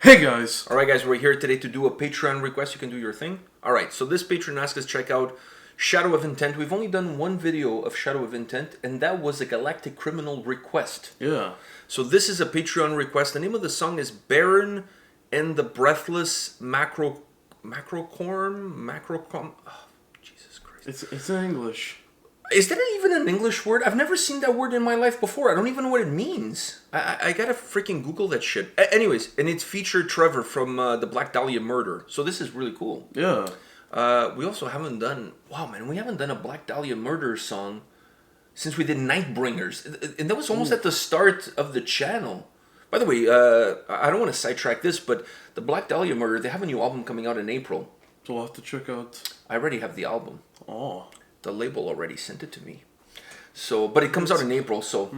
Hey guys! Alright guys, we're here today to do a Patreon request. You can do your thing. Alright, so this patron asked us to check out Shadow of Intent. We've only done one video of Shadow of Intent, and that was a Galactic Criminal request. Yeah. So this is a Patreon request. The name of the song is Barren and the Breathless Macrocosm? Oh, Jesus Christ. It's in English. Is that even an English word? I've never seen that word in my life before. I don't even know what it means. I gotta freaking Google that shit. Anyways, and it's featured Trevor from the Black Dahlia Murder. So this is really cool. Yeah. We also haven't done... Wow, man, we haven't done a Black Dahlia Murder song since we did Nightbringers. And that was almost at the start of the channel. By the way, I don't want to sidetrack this, but the Black Dahlia Murder, they have a new album coming out in April. So we'll have to check out... I already have the album. Oh. The label already sent it to me. So, but it comes out in April, so...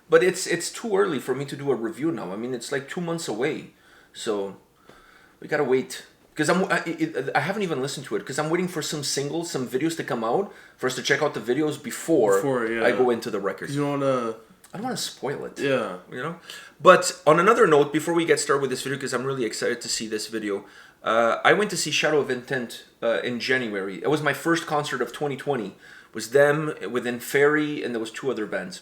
But it's too early for me to do a review now. I mean, it's like 2 months away. So, we gotta wait. Because I haven't even listened to it. Because I'm waiting for some singles, some videos to come out. For us to check out the videos before yeah. I go into the records. You don't want to... I don't want to spoil it. Yeah. You know? But on another note, before we get started with this video, because I'm really excited to see this video, I went to see Shadow of Intent in January. It was my first concert of 2020. It was them with Inferi, and there was 2 other bands.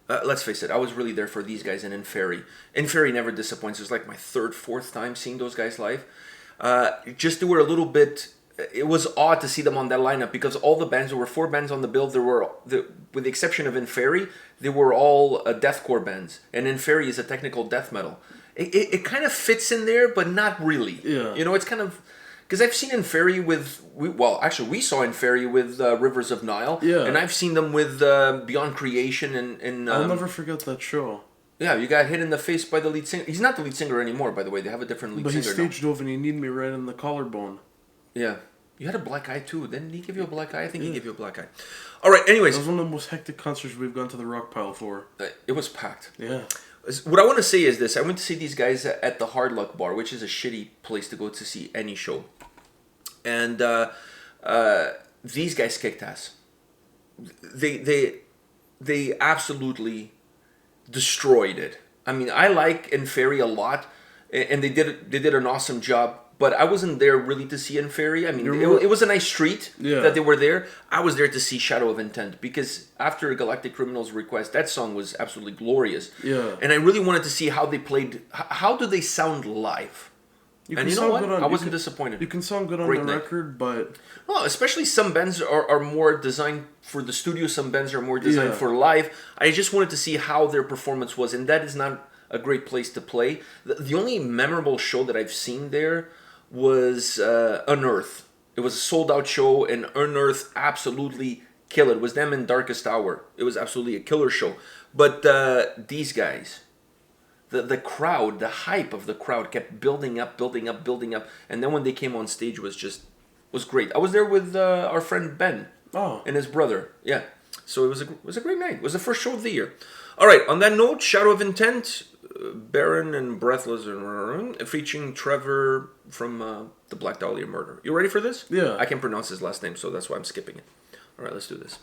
Let's face it, I was really there for these guys and Inferi. Inferi never disappoints. It was like my 3rd, 4th time seeing those guys live. Just they were a little bit... It was odd to see them on that lineup because all the bands, there were 4 bands on the bill. With the exception of Inferi, they were all deathcore bands. And Inferi is a technical death metal. It kind of fits in there, but not really. Yeah. You know, it's kind of... Because I've seen Inferi with... we saw Inferi with Rivers of Nile. Yeah. And I've seen them with Beyond Creation and I'll never forget that show. Yeah, you got hit in the face by the lead singer. He's not the lead singer anymore, by the way. They have a different lead singer now. But he stage dove and he kneed me right in the collarbone. Yeah. You had a black eye too. Didn't he give you a black eye? I think he gave you a black eye. All right, anyways. That was one of the most hectic concerts we've gone to the Rock Pile for. It was packed. Yeah. What I want to say is this. I went to see these guys at the Hard Luck Bar, which is a shitty place to go to see any show. And these guys kicked ass. They absolutely destroyed it. I mean, I like Inferi a lot, and they did an awesome job. But I wasn't there really to see Inferi. I mean, it was a nice treat that they were there. I was there to see Shadow of Intent because after Galactic Criminal's request, that song was absolutely glorious. Yeah. And I really wanted to see how they played. How do they sound live? And you know what? I wasn't disappointed. You can sound good on the record, but... Well, especially some bands are more designed for the studio. Some bands are more designed for live. I just wanted to see how their performance was. And that is not a great place to play. The only memorable show that I've seen there was Unearth. It was a sold-out show, and Unearth absolutely killed it. It was them in Darkest Hour. It was absolutely a killer show. But these guys... The crowd, the hype of the crowd kept building up, and then when they came on stage was great. I was there with our friend Ben and his brother. Yeah, so it was a great night. It was the first show of the year. All right, on that note, Shadow of Intent, Barren and Breathless, featuring Trevor from the Black Dahlia Murder. You ready for this? Yeah. I can't pronounce his last name, so that's why I'm skipping it. All right, let's do this.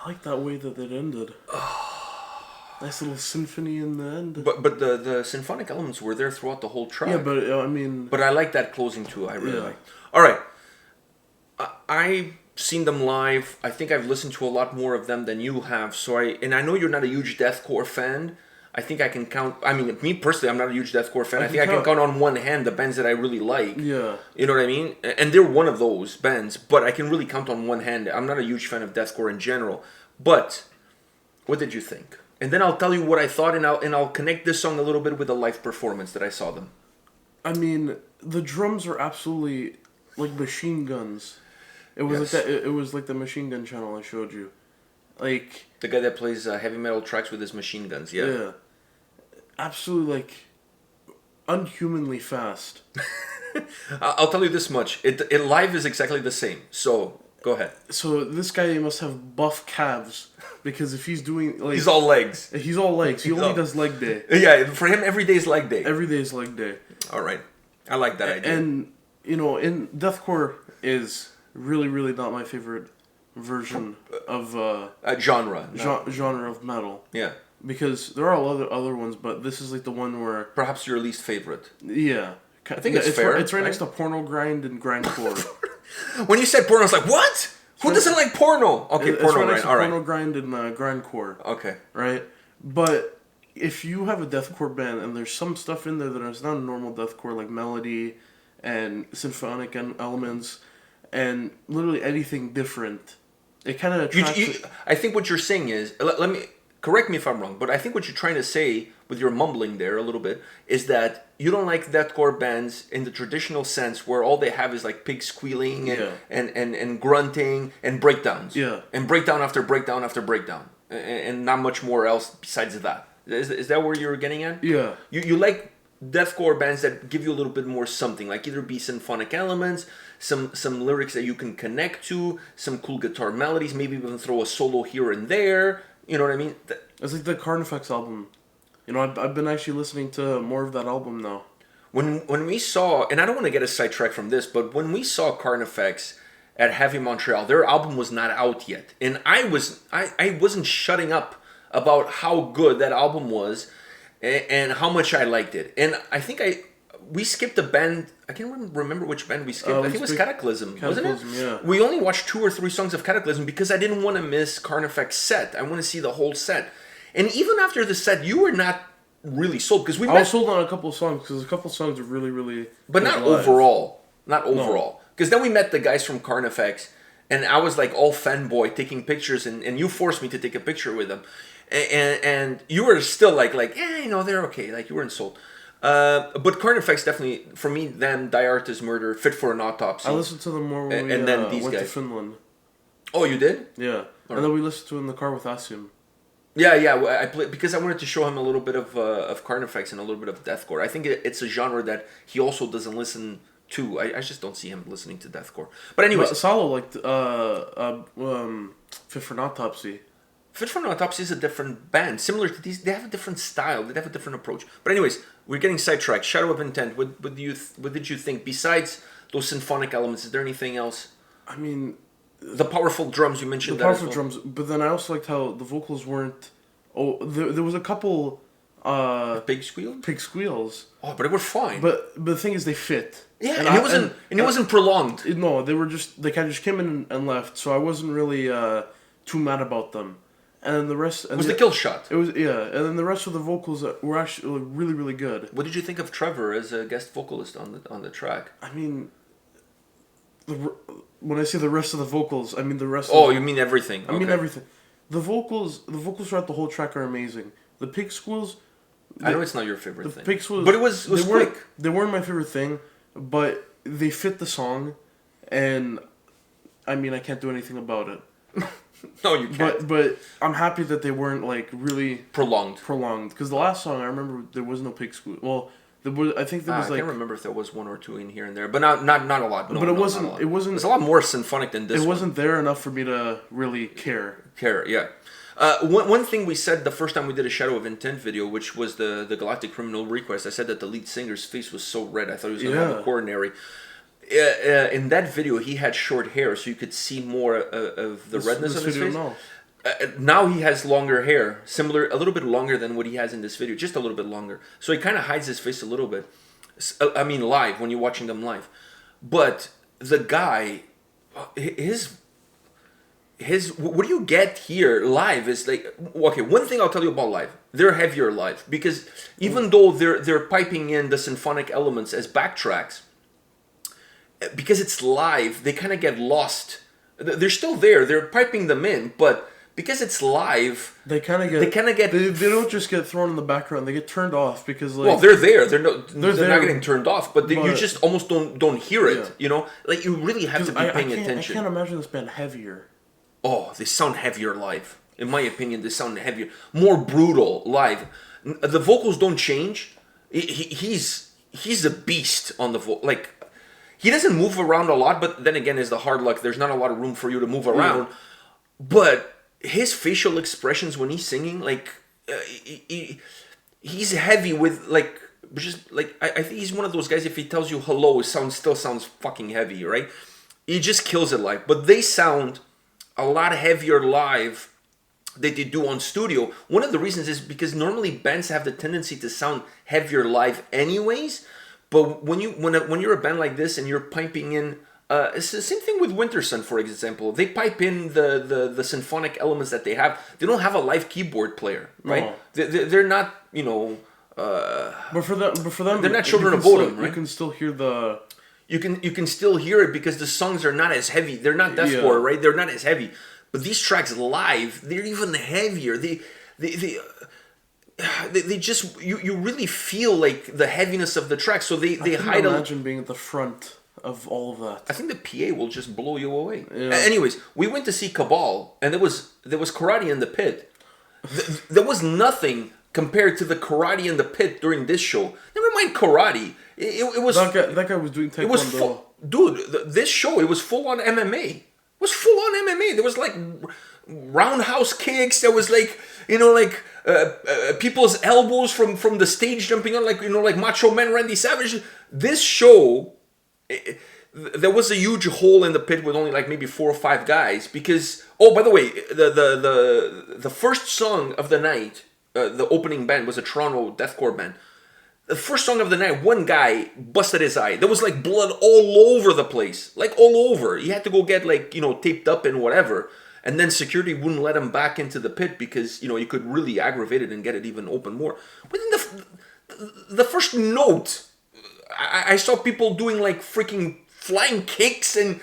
I like that way that it ended. Nice little symphony in the end. But the symphonic elements were there throughout the whole track. Yeah, but I mean... But I like that closing too. I really like. All right. I've seen them live. I think I've listened to a lot more of them than you have. And I know you're not a huge deathcore fan. I think I can count... I mean, me personally, I'm not a huge deathcore fan. I think I can count on one hand the bands that I really like. Yeah. You know what I mean? And they're one of those bands, but I can really count on one hand. I'm not a huge fan of deathcore in general. But, what did you think? And then I'll tell you what I thought, and I'll connect this song a little bit with the live performance that I saw them. I mean, the drums are absolutely like machine guns. It was like that. It was like the machine gun channel I showed you. Like... The guy that plays heavy metal tracks with his machine guns, yeah. Yeah. Absolutely, like, unhumanly fast. I'll tell you this much. It live is exactly the same. So, go ahead. So, this guy must have buff calves. Because if he's doing, like... He's all legs. He's all legs. He only does leg day. Yeah, for him, every day is leg day. Every day is leg day. All right. I like that idea. And, you know, deathcore is really, really not my favorite version of... genre. Genre of metal. Yeah. Because there are other ones, but this is like the one where... Perhaps your least favorite. Yeah. I think it's fair. It's right next to porno grind and grindcore. When you said porno, I was like, what? Who doesn't like porno? Okay, porno grind. All right. Porno grind and grindcore. Okay. Right? But if you have a deathcore band and there's some stuff in there that is not normal deathcore, like melody and symphonic elements and literally anything different, it kind of attracts... I think what you're saying is... Let me... Correct me if I'm wrong, but I think what you're trying to say with your mumbling there a little bit is that you don't like deathcore bands in the traditional sense where all they have is like pig squealing and grunting and breakdowns. Yeah. And breakdown after breakdown after breakdown. And not much more else besides that. Is that where you're getting at? Yeah. You like deathcore bands that give you a little bit more something, like either be symphonic elements, some lyrics that you can connect to, some cool guitar melodies, maybe even throw a solo here and there. You know what I mean? It's like the Carnifex album. You know, I've been actually listening to more of that album now. When we saw, and I don't want to get a sidetrack from this, but when we saw Carnifex at Heavy Montreal, their album was not out yet, and I wasn't shutting up about how good that album was, and how much I liked it. And I think we skipped a band. I can't remember which band we skipped. I think it was Cataclysm, wasn't it? Yeah. We only watched 2 or 3 songs of Cataclysm because I didn't want to miss Carnifex set. I want to see the whole set. And even after the set, you were not really sold because I was sold on a couple of songs because a couple of songs are really, really. But not live. Overall. Not overall. Because then we met the guys from Carnifex, and I was like all fanboy taking pictures, and you forced me to take a picture with them, and you were still like you know, they're okay. Like you weren't sold. But Carnifex definitely, for me, them, Die Artist Murder, Fit for an Autopsy. I listened to them more when we then these went guys. to Finland. Oh, you did? Yeah. And then we listened to it in the car with Asim. Yeah. I played because I wanted to show him a little bit of Carnifex and a little bit of deathcore. I think it's a genre that he also doesn't listen to. I just don't see him listening to deathcore. But anyways, Salo liked Fit for an Autopsy. Fit for an Autopsy is a different band, similar to these. They have a different style. They have a different approach. But anyways, we're getting sidetracked. Shadow of Intent. What did you think? Besides those symphonic elements, is there anything else? I mean, the powerful drums you mentioned. The powerful drums, but then I also liked how the vocals weren't. Oh, there was a couple. Pig squeals. Pig squeals. Oh, but it was fine. But the thing is, they fit. Yeah, and it wasn't prolonged. No, they kind of just came in and left. So I wasn't really too mad about them. And then the rest... It was the kill shot. It was, yeah. And then the rest of the vocals were actually really, really good. What did you think of Trevor as a guest vocalist on the track? I mean... When I say the rest of the vocals, I mean the rest of Oh, you mean everything. I mean everything. The vocals throughout the whole track are amazing. The pig squeals... I know it's not your favorite thing. Pig squeals... But it was quick. They weren't my favorite thing, but they fit the song, and... I mean, I can't do anything about it. No, you can't. But I'm happy that they weren't like really prolonged. Because the last song I remember there was no pig squeal. Well, I think there was I can't remember if there was 1 or 2 in here and there, but not a lot. No, but it wasn't. It wasn't. It's a lot more symphonic than this. It wasn't there enough for me to really care. Yeah. One thing we said the first time we did a Shadow of Intent video, which was the Galactic Criminal Request, I said that the lead singer's face was so red, I thought he was going to have a coronary. In that video, he had short hair, so you could see more of the redness of his face. No. Now he has longer hair, a little bit longer than what he has in this video, just a little bit longer. So he kind of hides his face a little bit. I mean, live, when you're watching them live. But the guy, his what you get here live is like, okay, one thing I'll tell you about live, they're heavier live, because even though they're piping in the symphonic elements as backtracks, because it's live, they kind of get lost. They're still there, they're piping them in, but because it's live, they kind of get they don't just get thrown in the background, they get turned off, because like, well, they're there, they're not getting turned off, but you just almost don't hear it, you know, like you really have to be paying attention. I can't imagine this band heavier. Oh, they sound heavier live. In my opinion, they sound heavier, more brutal live. The vocals don't change. He's a beast on the vocal. Like, he doesn't move around a lot, but then again, is the hard luck. There's not a lot of room for you to move around. But his facial expressions when he's singing, like, he's heavy with, like, just like, I think he's one of those guys. If he tells you hello, it still sounds fucking heavy, right? He just kills it live. But they sound a lot heavier live than they do on studio. One of the reasons is because normally bands have the tendency to sound heavier live anyways, but when you're a band like this and you're piping in, it's the same thing with Wintersun, for example. They pipe in the symphonic elements that they have. They don't have a live keyboard player, right? No. They're not, you know, but for them they're not children of Bodom, right? You can still hear the... You can still hear it because the songs are not as heavy. They're not deathcore, right? They're not as heavy. But these tracks live, they're even heavier. They just you really feel like the heaviness of the track. So they hide. Imagine being at the front of all of that. I think the PA will just blow you away. Yeah. Anyways, we went to see Cabal, and there was Karate in the Pit. There was nothing compared to the Karate in the Pit during this show. Never mind Karate. It was that guy was doing taekwondo. It was dude. This show, it was full on MMA. It was full on MMA. There was like roundhouse kicks. There was like, you know, like people's elbows from the stage jumping on, like, you know, like Macho Man Randy Savage. This show, there was a huge hole in the pit with only like maybe 4 or 5 guys, because, oh, by the way, the first song of the night, the opening band was a Toronto deathcore band. The first song of the night, one guy busted his eye. There was like blood all over the place. Like all over. He had to go get, like, you know, taped up and whatever. And then security wouldn't let him back into the pit because, you know, you could really aggravate it and get it even open more. But then the first note, I saw people doing like freaking flying kicks and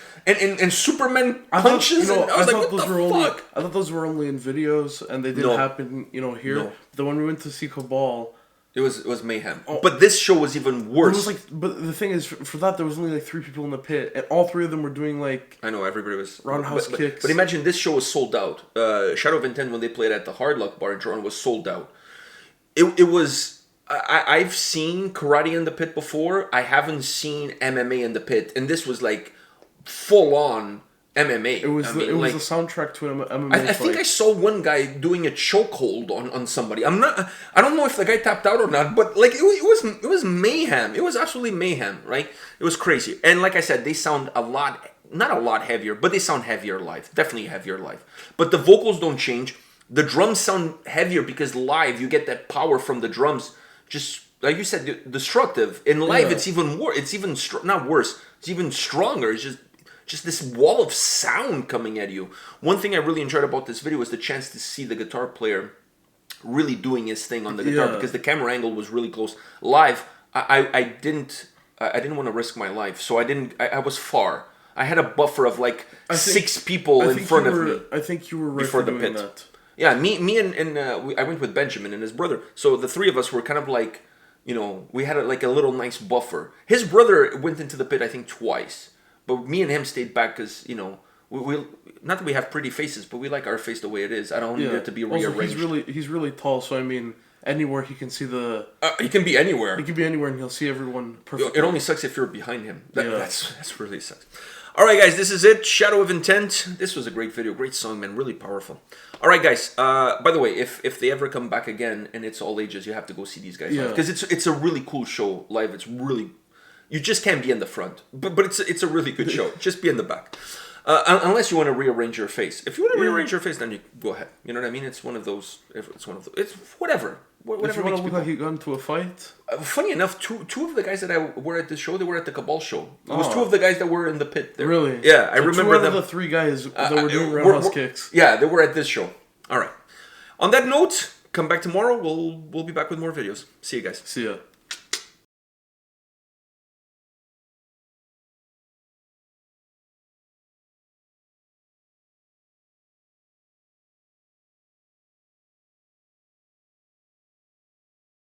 Superman punches. I was like, what the fuck? I thought those were only in videos and they didn't happen, you know, here. No. The one we went to see Cabal... It was mayhem. Oh. But this show was even worse. It was like, but the thing is, for that, there was only like 3 people in the pit, and all 3 of them were doing like... I know, everybody was... roundhouse kicks. But imagine, this show was sold out. Shadow of Intent, when they played at the Hard Luck Bar in Toronto, was sold out. It was... I've seen Karate in the Pit before. I haven't seen MMA in the Pit. And this was like full-on... MMA. It was the soundtrack to an MMA I think I saw one guy doing a chokehold on somebody. I don't know if the guy tapped out or not, but like it was mayhem. It was absolutely mayhem, right? It was crazy. And like I said, they sound not a lot heavier, but they sound heavier live. Definitely heavier live. But the vocals don't change. The drums sound heavier because live you get that power from the drums. Just like you said, destructive. In live, it's even more. It's even not worse. It's even stronger. It's just this wall of sound coming at you. One thing I really enjoyed about this video was the chance to see the guitar player really doing his thing on the guitar, because the camera angle was really close. Live, I didn't want to risk my life, so I was far. I had a buffer of like 6 people in front of me. I think you were right before for the doing pit. That. Yeah, me and I went with Benjamin and his brother. So the 3 of us were kind of like, you know, we had like a little nice buffer. His brother went into the pit, I think, twice. But me and him stayed back because, you know, we not that we have pretty faces, but we like our face the way it is. I don't need it to be rearranged. He's really tall, so I mean, anywhere he can see the... he can be anywhere. He can be anywhere and he'll see everyone perfectly. It only sucks if you're behind him. That's really sucks. Alright guys, this is it. Shadow of Intent. This was a great video. Great song, man. Really powerful. Alright guys, by the way, if they ever come back again and it's all ages, you have to go see these guys live. Because it's a really cool show live. It's really... You just can't be in the front. But it's a really good show. Just be in the back. Unless you want to rearrange your face. If you want to rearrange your face, then you go ahead. You know what I mean? It's one of those. It's whatever. If you want to look like you got into a fight. Funny enough, two of the guys that were at this show, they were at the Cabal show. It was two of the guys that were in the pit there. Really? Yeah, I remember them. Two of the three guys that were doing roundhouse kicks. Yeah, they were at this show. All right. On that note, come back tomorrow. We'll be back with more videos. See you guys. See ya.